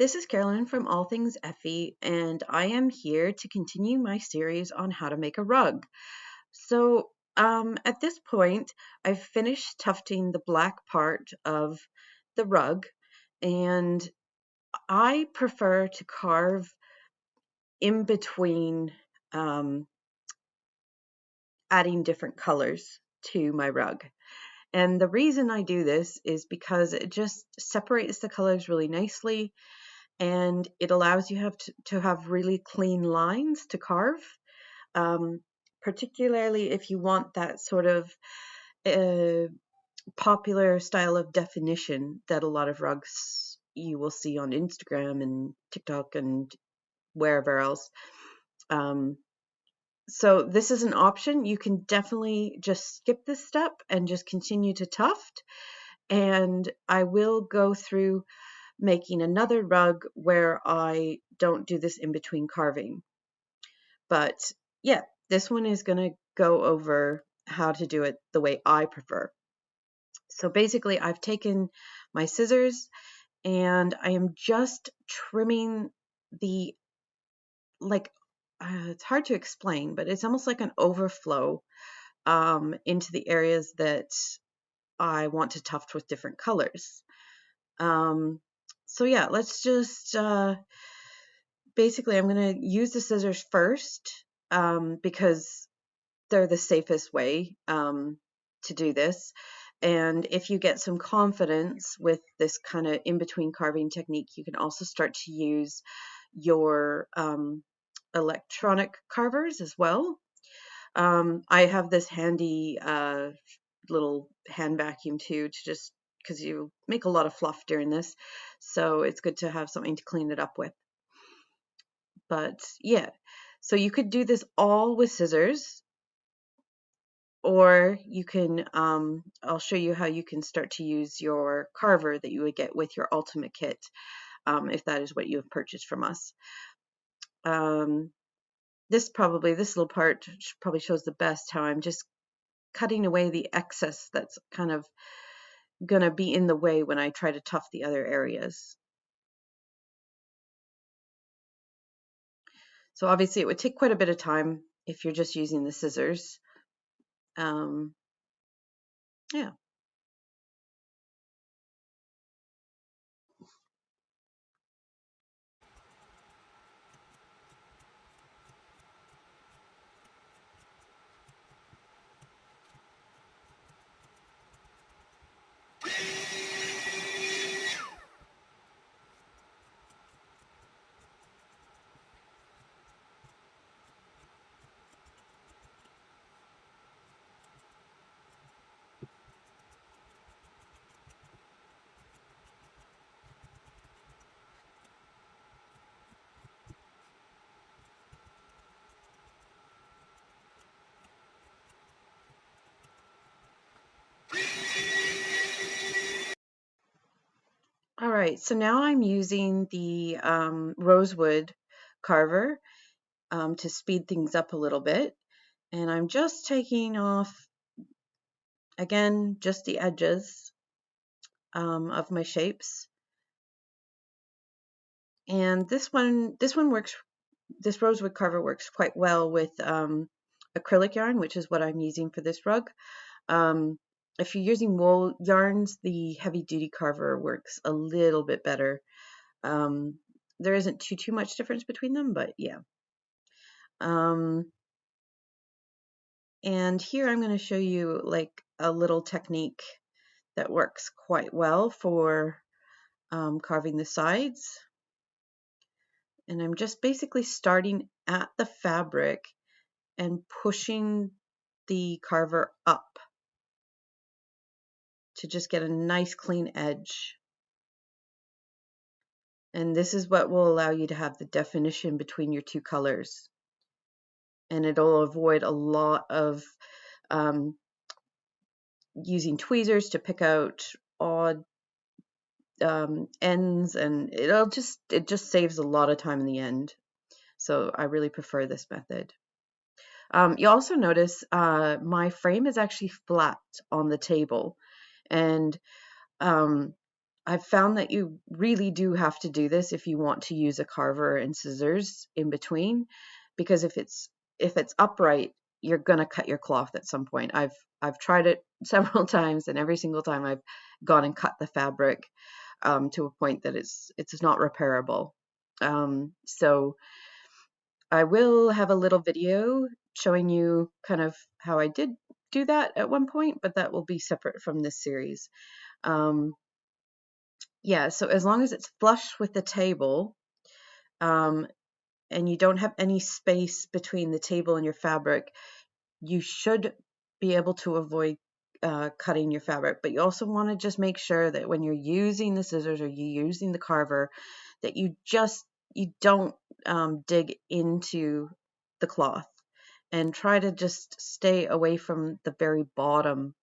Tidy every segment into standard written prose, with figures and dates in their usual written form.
this is Carolyn from All Things EFFY, and I am here to continue my series on how to make a rug. So, at this point, I've finished tufting the black part of the rug, and I prefer to carve in between, adding different colors to my rug. And the reason I do this is because it just separates the colors really nicely, and it allows you to have really clean lines to carve, particularly if you want that sort of popular style of definition that a lot of rugs you will see on Instagram and TikTok and wherever else. So this is an option. You can definitely just skip this step and just continue to tuft. And I will go through making another rug where I don't do this in between carving. But yeah, this one is going to go over how to do it the way I prefer. So basically, I've taken my scissors and I am just trimming the, like, it's hard to explain, but it's almost like an overflow into the areas that I want to tuft with different colors. So yeah, let's just, basically I'm going to use the scissors first because they're the safest way to do this. And if you get some confidence with this kind of in-between carving technique, you can also start to use your electronic carvers as well. I have this handy little hand vacuum too, to just because you make a lot of fluff during this, so it's good to have something to clean it up with. But yeah, so you could do this all with scissors, or you can, I'll show you how you can start to use your carver that you would get with your ultimate kit, if that is what you have purchased from us. This little part probably shows the best how I'm just cutting away the excess that's kind of gonna be in the way when I try to tuft the other areas. So obviously it would take quite a bit of time if you're just using the scissors. Yeah. All right, so now I'm using the rosewood carver to speed things up a little bit. And I'm just taking off, again, just the edges of my shapes. And this rosewood carver works quite well with acrylic yarn, which is what I'm using for this rug. If you're using wool yarns, the heavy duty carver works a little bit better. There isn't too much difference between them, but yeah. And here I'm going to show you like a little technique that works quite well for carving the sides. And I'm just basically starting at the fabric and pushing the carver up to just get a nice clean edge. And this is what will allow you to have the definition between your two colors. And it'll avoid a lot of using tweezers to pick out odd ends, and it just saves a lot of time in the end. So I really prefer this method. You also notice my frame is actually flat on the table, and I've found that you really do have to do this if you want to use a carver and scissors in between, because if it's upright, you're gonna cut your cloth at some point. I've tried it several times, and every single time I've gone and cut the fabric to a point that it's not repairable. So I will have a little video showing you kind of how I did do that at one point, but that will be separate from this series. Um, yeah, so as long as it's flush with the table, um, and you don't have any space between the table and your fabric, you should be able to avoid cutting your fabric. But you also want to just make sure that when you're using the scissors or you're using the carver, that you don't dig into the cloth, and try to just stay away from the very bottom.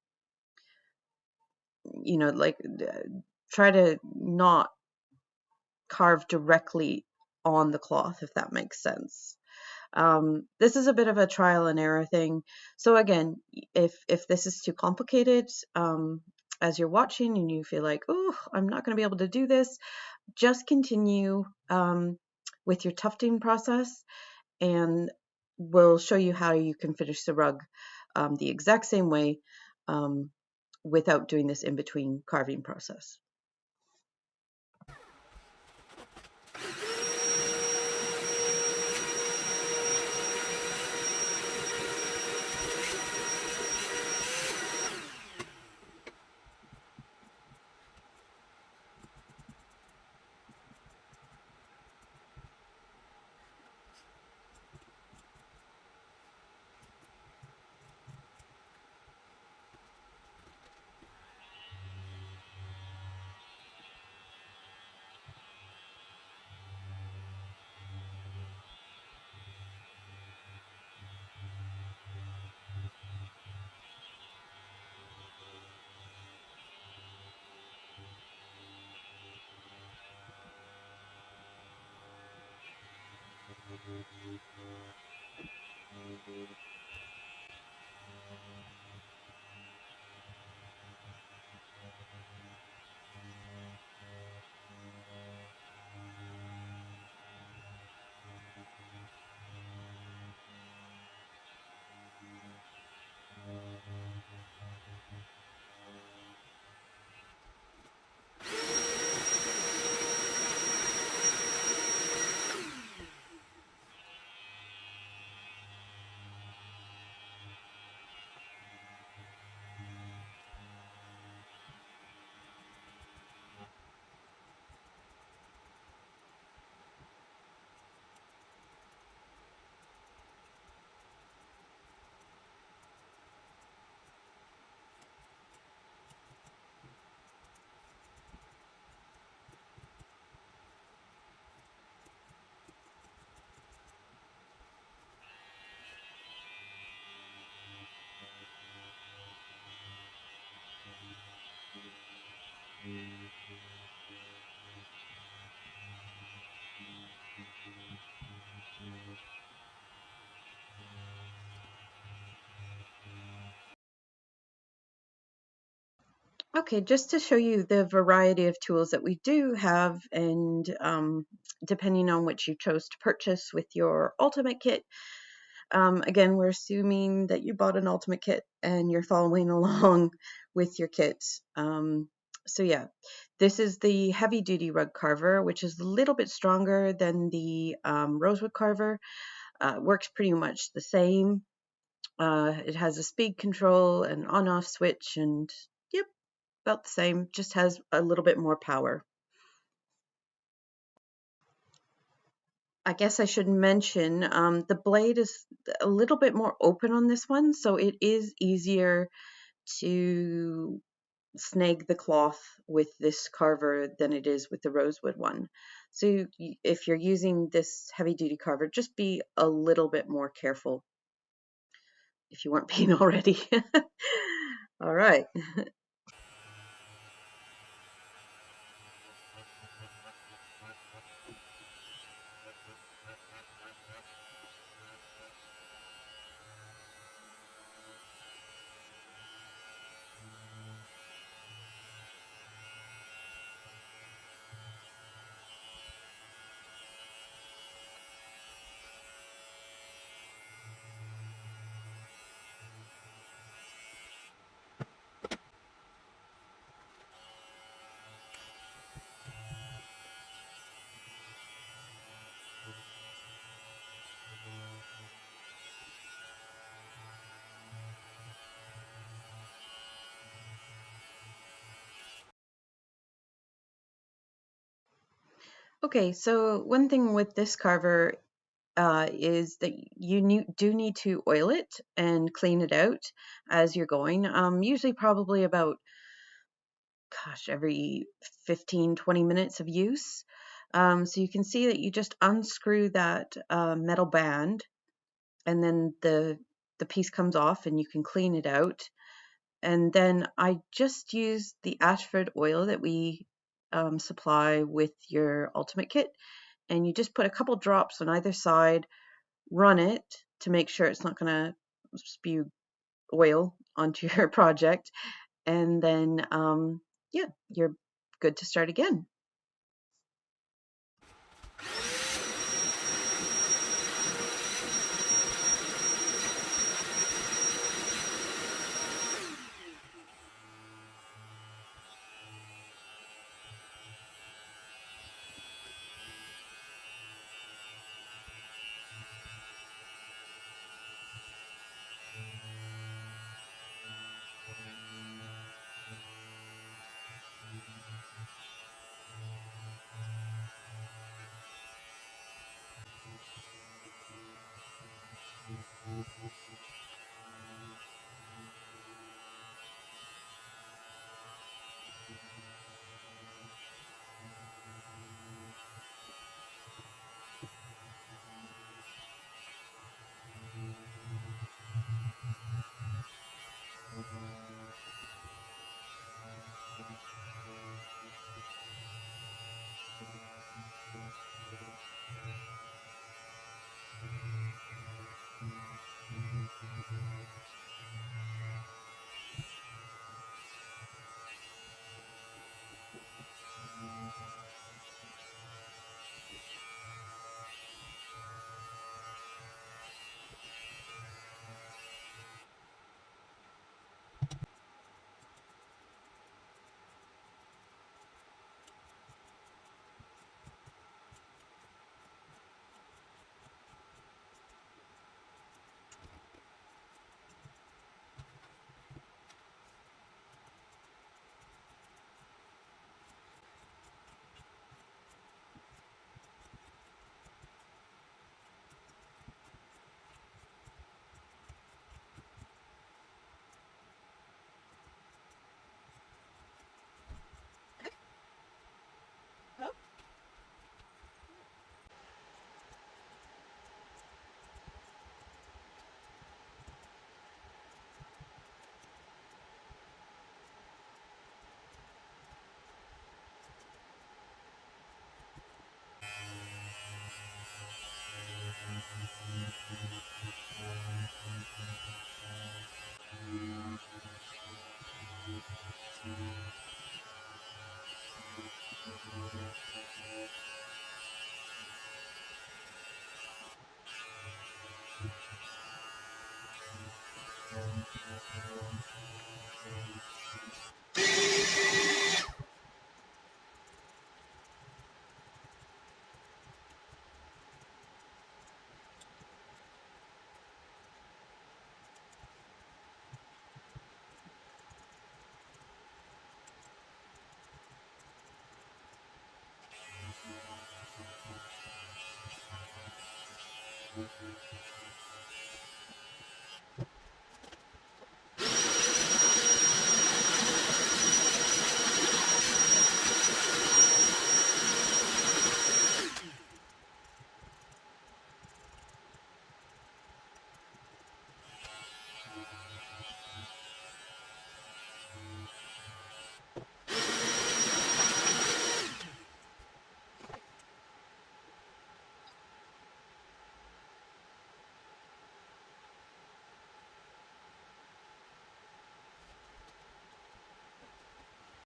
Like try to not carve directly on the cloth, if that makes sense. This is a bit of a trial and error thing. So again, if this is too complicated, as you're watching and you feel like, oh, I'm not going to be able to do this, just continue with your tufting process, and we'll show you how you can finish the rug the exact same way, without doing this in between carving process. Okay, just to show you the variety of tools that we do have, and depending on which you chose to purchase with your ultimate kit, again, we're assuming that you bought an ultimate kit and you're following along with your kit. So yeah, this is the heavy duty rug carver, which is a little bit stronger than the rosewood carver. Works pretty much the same. It has a speed control and on-off switch, and yep, about the same, just has a little bit more power. I guess I should mention the blade is a little bit more open on this one, so it is easier to snag the cloth with this carver than it is with the rosewood one. So if you're using this heavy duty carver, just be a little bit more careful if you weren't being already. All right. Okay, so one thing with this carver is that you do need to oil it and clean it out as you're going. Usually probably about, gosh, every 15-20 minutes of use. So you can see that you just unscrew that metal band, and then the piece comes off and you can clean it out. And then I just use the Ashford oil that we supply with your Ultimate Kit, and you just put a couple drops on either side, run it to make sure it's not going to spew oil onto your project, and then yeah, you're good to start again.